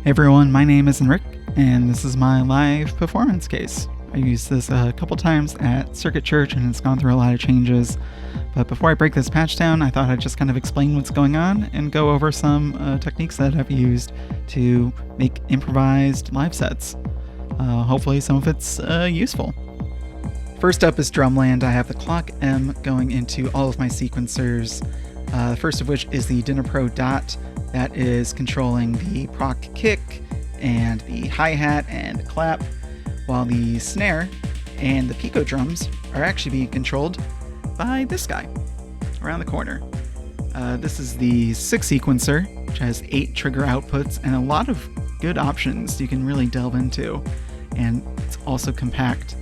Everyone, my name is Enric, and this is my live performance case. I used this a couple times at Circuit Church, and it's gone through a lot of changes. But before I break this patch down, I thought I'd just kind of explain what's going on and go over some techniques that I've used to make improvised live sets. Hopefully some of it's useful. First up is drumland. I have the clock M going into all of my sequencers. The first of which is the Dnipro Dot that is controlling the Prok kick and the hi-hat and clap, while the snare and the Pico drums are actually being controlled by this guy around the corner. This is the 6 sequencer, which has 8 trigger outputs and a lot of good options you can really delve into, and it's also compact.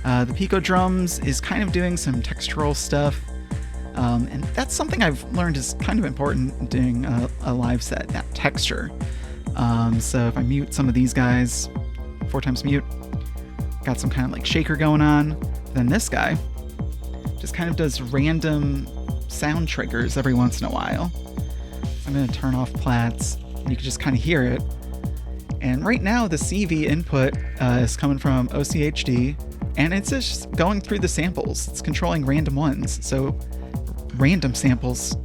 The Pico drums is kind of doing some textural stuff, and that's something I've learned is kind of important in doing a live set, that texture. So if I mute some of these guys, 4 times mute, got some kind of like shaker going on. Then this guy just kind of does random sound triggers every once in a while. I'm going to turn off Plaits, and you can just kind of hear it. And right now the CV input is coming from OCHD, and it's just going through the samples. It's controlling random ones, so random samples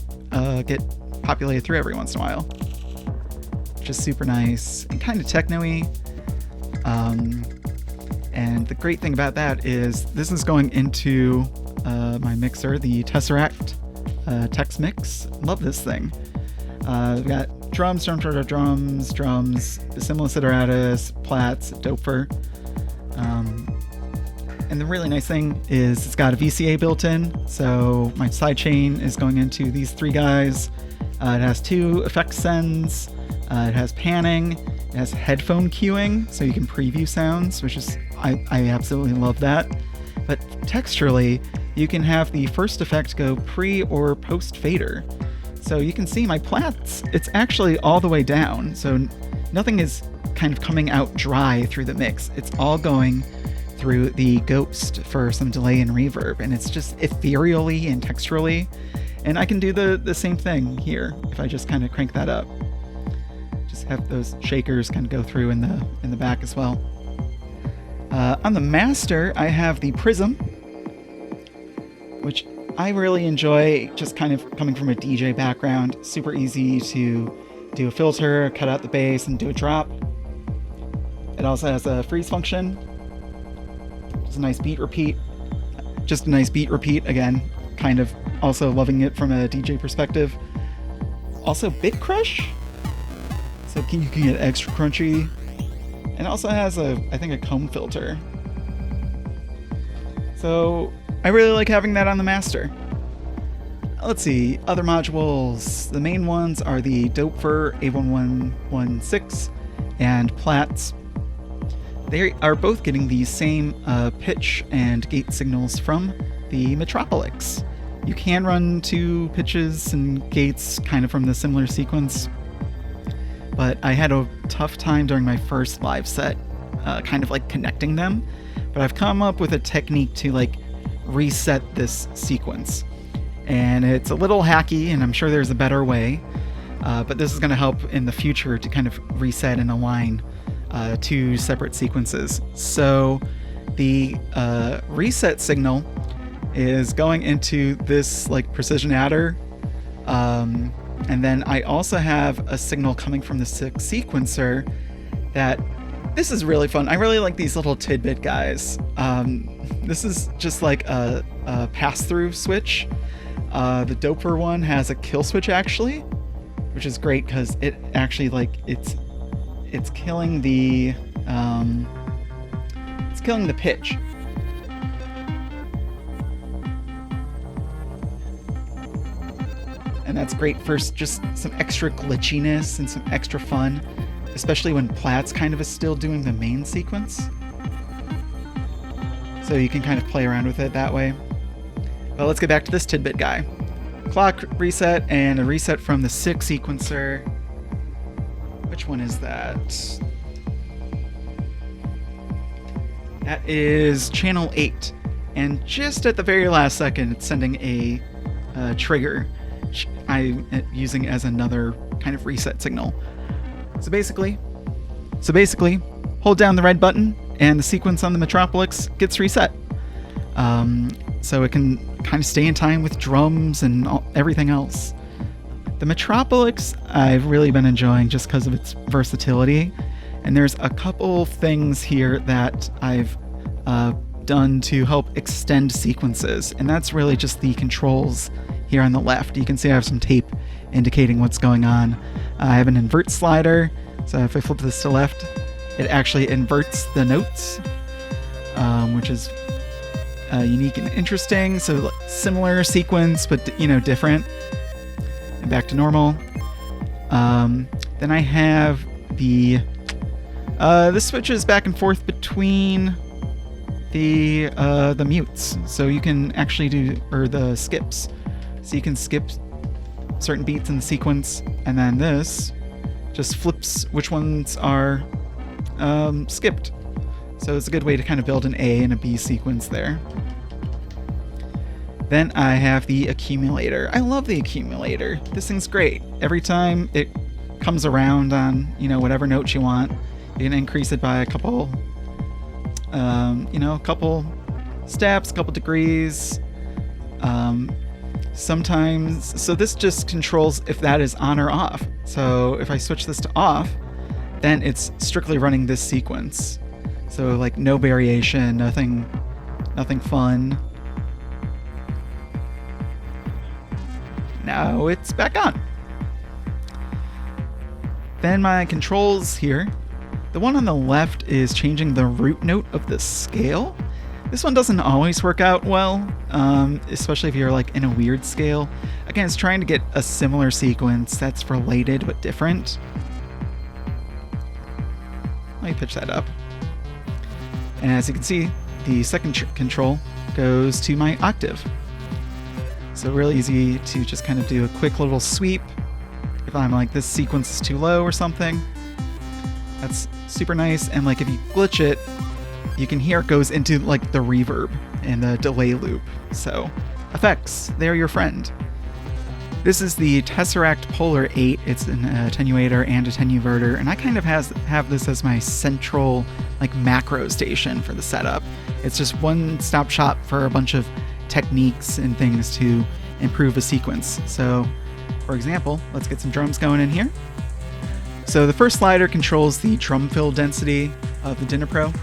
get populated through every once in a while, which is super nice and kind of techno-y. And the great thing about that is this is going into my mixer, the Tesseract Tex Mix. Love this thing. We've got drums, Basimilus Iteritas, Plaits, Doepfer. And the really nice thing is it's got a VCA built in, so my sidechain is going into these 3 guys. It has 2 effect sends, it has panning, it has headphone cueing, so you can preview sounds, which is, I absolutely love that. But texturally, you can have the first effect go pre or post fader. So you can see my Plaits, it's actually all the way down, so nothing is kind of coming out dry through the mix. It's all going through the ghost for some delay and reverb, and it's just ethereally and texturally. And I can do the same thing here if I just kind of crank that up. Just have those shakers kind of go through in the back as well. On the master, I have the Prism, which I really enjoy, just kind of coming from a DJ background. Super easy to do a filter, cut out the bass, and do a drop. It also has a freeze function. Just a nice beat repeat. Just a nice beat repeat, again, kind of also loving it from a DJ perspective. Also bit crush, so you can get extra crunchy. And it also has I think a comb filter. So I really like having that on the master. Let's see, other modules. The main ones are the Doepfer A1116 and Plaits. They are both getting the same pitch and gate signals from the Metropolix. You can run 2 pitches and gates kind of from the similar sequence, but I had a tough time during my first live set kind of like connecting them. But I've come up with a technique to like reset this sequence. And it's a little hacky, and I'm sure there's a better way, but this is going to help in the future to kind of reset and align 2 separate sequences. So the reset signal is going into this like precision adder, and then I also have a signal coming from the sequencer that this is really fun. I really like these little tidbit guys. This is just like a pass-through switch. The Doepfer one has a kill switch actually, which is great because it actually like it's killing the pitch. And that's great for just some extra glitchiness and some extra fun, especially when Plaits kind of is still doing the main sequence. So you can kind of play around with it that way. But let's get back to this tidbit guy. Clock reset and a reset from the 6 sequencer. Which one is that? That is channel 8. And just at the very last second, it's sending a trigger, which I'm using as another kind of reset signal. So basically, So basically, hold down the red button and the sequence on the Metropolix gets reset. So it can kind of stay in time with drums and everything else. The Metropolix I've really been enjoying just because of its versatility. And there's a couple things here that I've done to help extend sequences. And that's really just the controls here on the left. You can see I have some tape indicating what's going on. I have an invert slider. So if I flip this to left, it actually inverts the notes, which is unique and interesting. So similar sequence, but different. And back to normal. Then I have the this switches back and forth between the mutes. So you can actually do, or the skips. So you can skip certain beats in the sequence, and then this just flips which ones are skipped. So it's a good way to kind of build an A and a B sequence there. Then I have the accumulator. I love the accumulator. This thing's great. Every time it comes around on, whatever note you want, you can increase it by a couple, a couple steps, a couple degrees. Sometimes, so this just controls if that is on or off. So if I switch this to off, then it's strictly running this sequence. So like no variation, nothing fun. Now it's back on. Then my controls here. The one on the left is changing the root note of the scale. This one doesn't always work out well, especially if you're like in a weird scale. Again, it's trying to get a similar sequence that's related but different. Let me pitch that up. And as you can see, the second control goes to my octave. So really easy to just kind of do a quick little sweep. If I'm like, this sequence is too low or something, that's super nice. And like if you glitch it, you can hear it goes into like the reverb and the delay loop. So effects, they're your friend. This is the Tesseract Polar8. It's an attenuator and attenuverter, and I kind of have this as my central like macro station for the setup. It's just one-stop shop for a bunch of techniques and things to improve a sequence. So, for example, let's get some drums going in here. So the first slider controls the drum fill density of the Dnipro,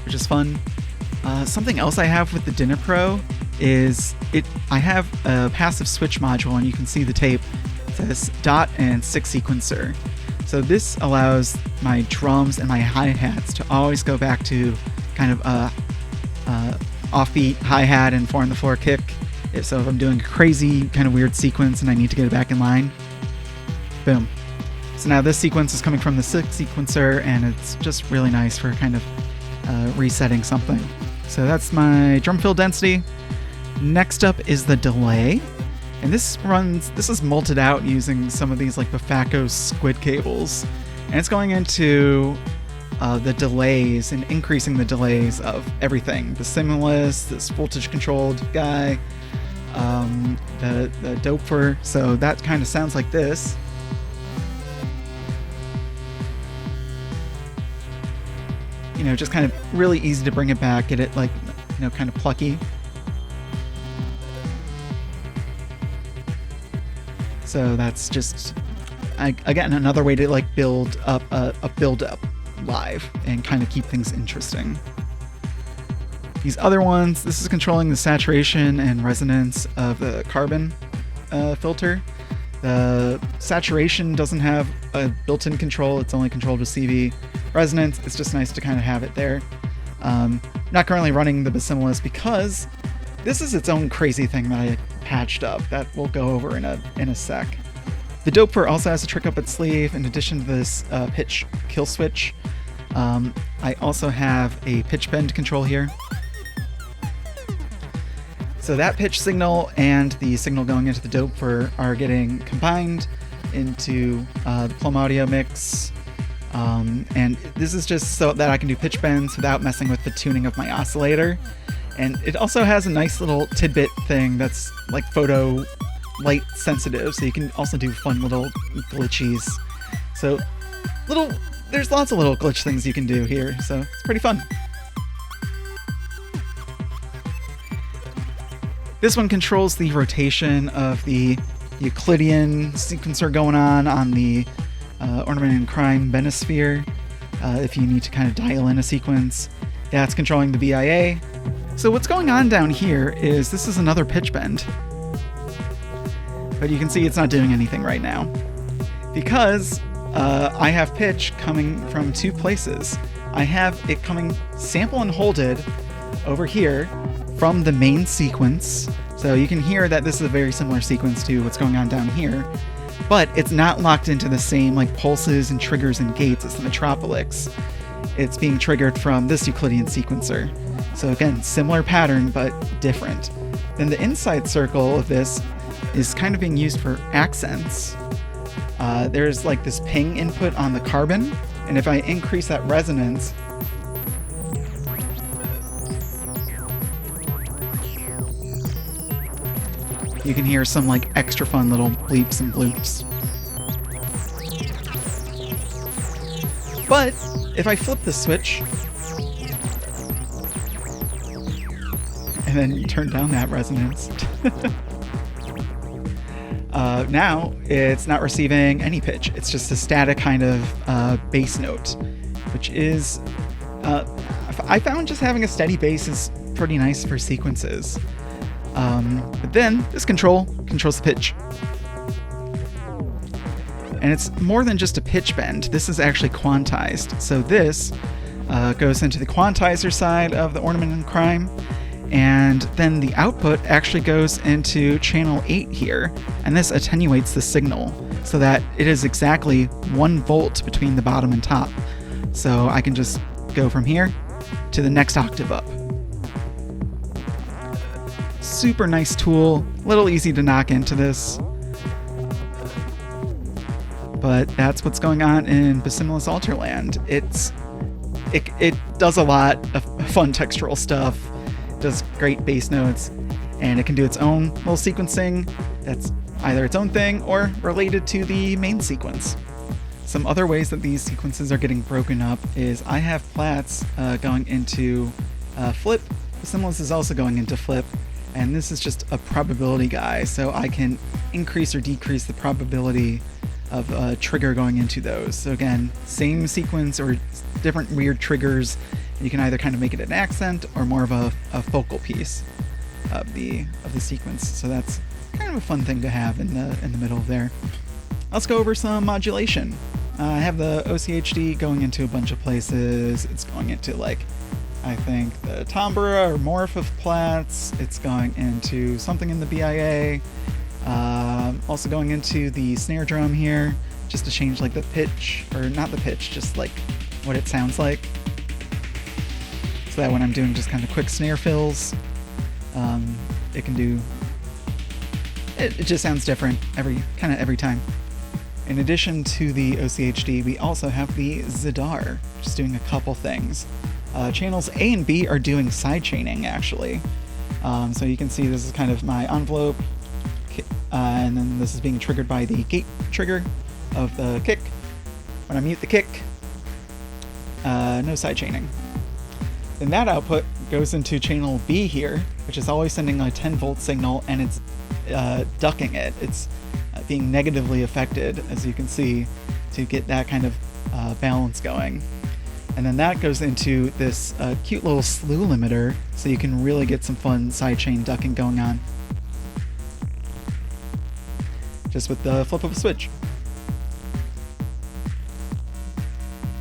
which is fun. Something else I have with the Dnipro is I have a passive switch module, and you can see the tape. It says dot and 6 sequencer. So this allows my drums and my hi-hats to always go back to kind of offbeat hi-hat and 4-on-the-floor kick. So if I'm doing a crazy kind of weird sequence and I need to get it back in line, boom. So now this sequence is coming from the 6 sequencer, and it's just really nice for kind of resetting something. So that's my drum fill density. Next up is the delay. And this is multed out using some of these like Bafako squid cables. And it's going into the delays and increasing the delays of everything. The Basimilus, this voltage controlled guy, the Doepfer. So that kind of sounds like this. Just kind of really easy to bring it back, get it like, kind of plucky. So that's just, again, another way to like build up a build-up live and kind of keep things interesting. These other ones, this is controlling the saturation and resonance of the carbon filter. The saturation doesn't have a built-in control, it's only controlled with CV. Resonance, it's just nice to kind of have it there. Not currently running the Basimilus because this is its own crazy thing that I patched up that we'll go over in a sec. The Doepfer also has a trick up its sleeve. In addition to this pitch kill switch, I also have a pitch bend control here. So that pitch signal and the signal going into the Doepfer are getting combined into the Plum Audio mix. And this is just so that I can do pitch bends without messing with the tuning of my oscillator. And it also has a nice little tidbit thing that's like photo light sensitive, so you can also do fun little glitchies So there's lots of little glitch things you can do here, so it's pretty fun. This one controls the rotation of the Euclidean sequencer going on the Ornament and Crime Hemisphere. If you need to kind of dial in a sequence, that's controlling the BIA. So what's going on down here is this is another pitch bend. But you can see it's not doing anything right now because I have pitch coming from two places. I have it coming sample and holded over here from the main sequence. So you can hear that this is a very similar sequence to what's going on down here, but it's not locked into the same like pulses and triggers and gates as the Metropolix. It's being triggered from this Euclidean sequencer. So again, similar pattern, but different. Then the inside circle of this is kind of being used for accents. There's like this ping input on the carbon, and if I increase that resonance, you can hear some like extra fun little bleeps and bloops. But if I flip the switch and then turn down that resonance, now it's not receiving any pitch. It's just a static kind of bass note, which is, I found just having a steady bass is pretty nice for sequences. But then this controls the pitch. And it's more than just a pitch bend. This is actually quantized. So this goes into the quantizer side of the Ornament and Crime, and then the output actually goes into channel 8 here, and this attenuates the signal so that it is exactly 1 volt between the bottom and top. So I can just go from here to the next octave up. Super nice tool, little easy to knock into this. But that's what's going on in Basimilus Alter land. It does a lot of fun textural stuff, does great bass notes, and it can do its own little sequencing that's either its own thing or related to the main sequence. Some other ways that these sequences are getting broken up is I have Plaits going into flip. Basimilus is also going into flip, and this is just a probability guy, so I can increase or decrease the probability of a trigger going into those. So again, same sequence or different weird triggers. You can either kind of make it an accent or more of a focal piece of the sequence. So that's kind of a fun thing to have in the middle there. Let's go over some modulation. I have the OCHD going into a bunch of places. It's going into like, I think the timbre or morph of Plaits. It's going into something in the BIA. Also going into the snare drum here, just to change like the pitch, or not the pitch, just like what it sounds like. So that when I'm doing just kind of quick snare fills, it can do, it just sounds different every time. In addition to the OCHD, we also have the Zadar, just doing a couple things. Channels A and B are doing sidechaining actually. So you can see this is kind of my envelope, and then this is being triggered by the gate trigger of the kick. When I mute the kick, no sidechaining. Then that output goes into channel B here, which is always sending a 10 volt signal, and it's ducking it. It's being negatively affected, as you can see, to get that kind of balance going. And then that goes into this cute little slew limiter, so you can really get some fun sidechain ducking going on, just with the flip of a switch.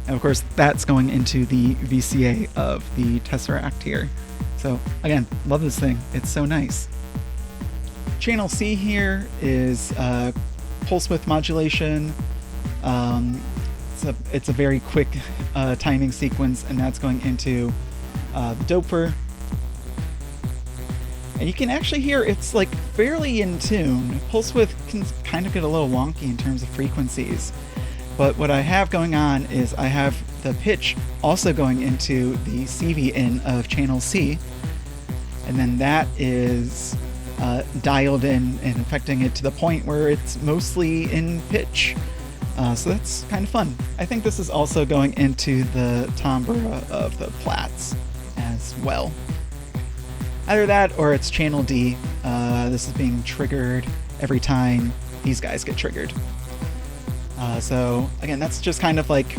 And of course, that's going into the VCA of the Tesseract here. So again, love this thing. It's so nice. Channel C here is pulse width modulation. It's a very quick timing sequence, and that's going into the Doepfer. And you can actually hear it's like fairly in tune. Pulse width can kind of get a little wonky in terms of frequencies. But what I have going on is I have the pitch also going into the CV in of channel C, and then that is dialed in and affecting it to the point where it's mostly in pitch. So that's kind of fun. I think this is also going into the timbre of the Plaits as well. Either that or it's channel D. This is being triggered every time these guys get triggered. So again, that's just kind of like,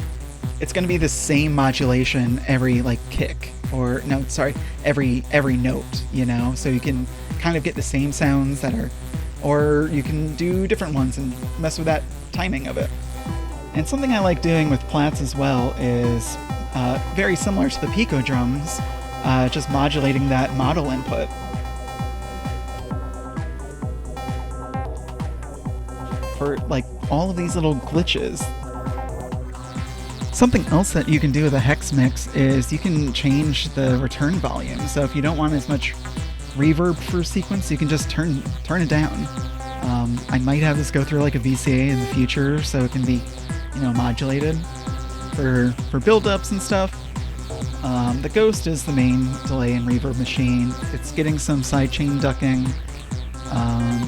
it's going to be the same modulation every like kick, or no, sorry, every note, you know? So you can kind of get the same sounds that are, or you can do different ones and mess with that timing of it. And something I like doing with Plaits as well is very similar to the Pico drums, just modulating that model input. For like all of these little glitches. Something else that you can do with a hex mix is you can change the return volume. So if you don't want as much reverb for a sequence, you can just turn it down. I might have this go through like a VCA in the future, so it can be, you know, modulated for buildups and stuff. The Ghost is the main delay and reverb machine. It's getting some sidechain ducking,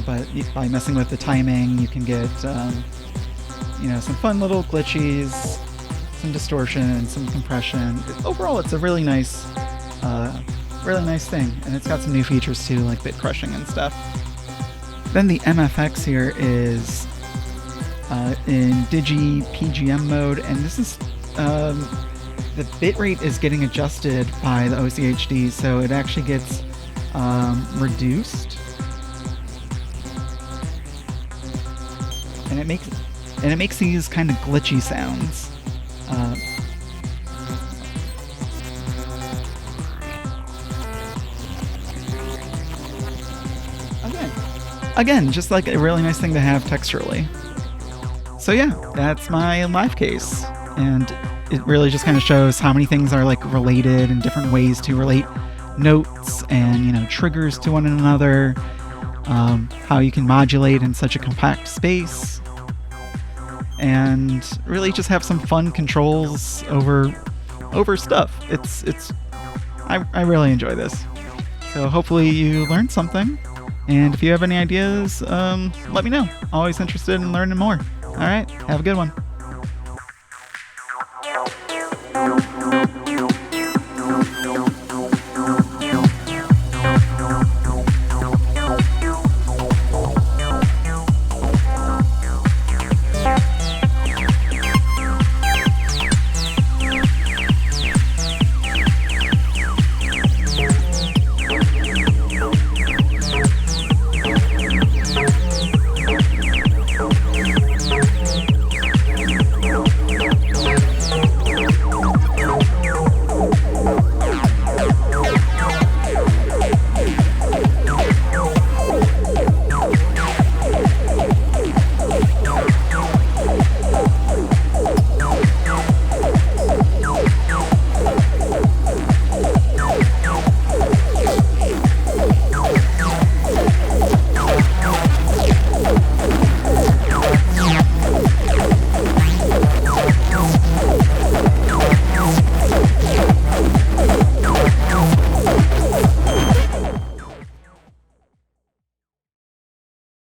but by messing with the timing, you can get you know, some fun little glitchies, some distortion, some compression. Overall, it's a really nice thing, and it's got some new features too, like bit crushing and stuff. Then the MFX here is in Digi PGM mode, and this is the bitrate is getting adjusted by the OCHD, so it actually gets reduced, and it makes these kind of glitchy sounds. Again, just like a really nice thing to have texturally. So yeah, that's my live case, and it really just kind of shows how many things are like related and different ways to relate notes and, you know, triggers to one another, how you can modulate in such a compact space, and really just have some fun controls over stuff. I really enjoy this. So hopefully you learned something. And if you have any ideas, let me know. Always interested in learning more. All right, have a good one.